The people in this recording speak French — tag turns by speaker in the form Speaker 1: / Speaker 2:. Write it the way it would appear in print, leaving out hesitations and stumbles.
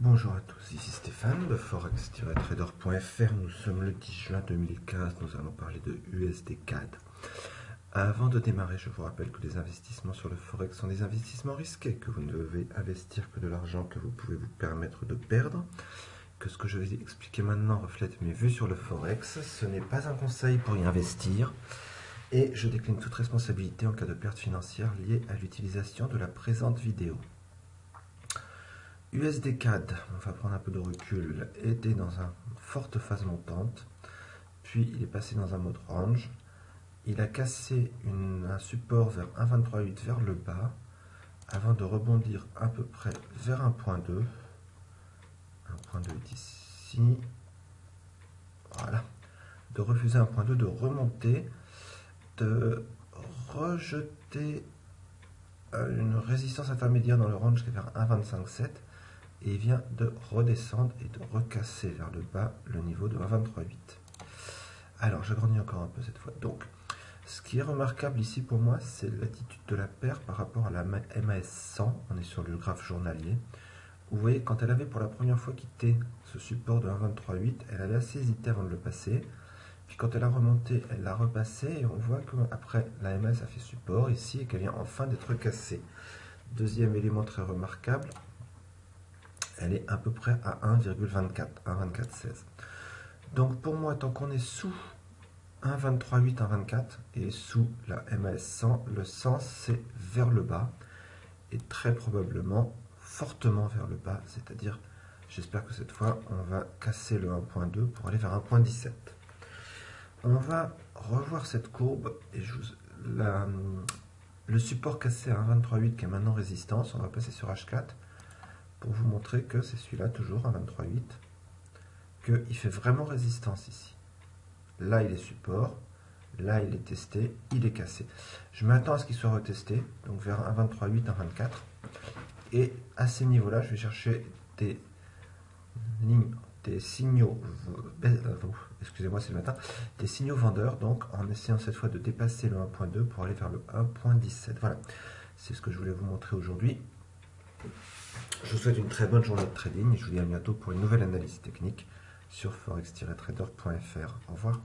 Speaker 1: Bonjour à tous, ici Stéphane de forex-trader.fr. Nous sommes le 10 juin 2015, nous allons parler de USD CAD. Avant de démarrer, je vous rappelle que les investissements sur le forex sont des investissements risqués, que vous ne devez investir que de l'argent que vous pouvez vous permettre de perdre, que ce que je vais expliquer maintenant reflète mes vues sur le forex. Ce n'est pas un conseil pour y investir et je décline toute responsabilité en cas de perte financière liée à l'utilisation de la présente vidéo. USD CAD, on va prendre un peu de recul, était dans une forte phase montante, puis il est passé dans un mode range. Il a cassé un support vers 1,23,8 vers le bas, avant de rebondir à peu près vers 1,2. 1,2 est ici. Voilà. De refuser 1,2, de remonter, de rejeter une résistance intermédiaire dans le range qui est vers 1,25,7. Et il vient de redescendre et de recasser vers le bas le niveau de 1,23,8. Alors, j'agrandis encore un peu cette fois. Donc, ce qui est remarquable ici pour moi, c'est l'attitude de la paire par rapport à la MAS 100. On est sur le graphe journalier. Vous voyez, quand elle avait pour la première fois quitté ce support de 1,23,8, elle avait assez hésité avant de le passer. Puis quand elle a remonté, elle l'a repassé et on voit qu'après, la MAS a fait support ici et qu'elle vient enfin d'être cassée. Deuxième élément très remarquable, elle est à peu près à 1,24, 1,24,16. Donc pour moi, tant qu'on est sous 1,23,8, 1,24 et sous la MAS 100, le sens c'est vers le bas et très probablement fortement vers le bas, c'est-à-dire j'espère que cette fois on va casser le 1,2 pour aller vers 1,17. On va revoir cette courbe et le support cassé à 1,23,8 qui est maintenant résistance, on va passer sur H4 pour vous montrer que c'est celui-là, toujours à 23,8, qu'il fait vraiment résistance ici. Là, il est support, là, il est testé, il est cassé. Je m'attends à ce qu'il soit retesté, donc vers 1,23,8, 1,24. Et à ces niveaux-là, je vais chercher des lignes, des signaux, excusez-moi, c'est le matin, des signaux vendeurs, donc en essayant cette fois de dépasser le 1,2 pour aller vers le 1,17. Voilà, c'est ce que je voulais vous montrer aujourd'hui. Je vous souhaite une très bonne journée de trading et je vous dis à bientôt pour une nouvelle analyse technique sur forex-trader.fr. Au revoir.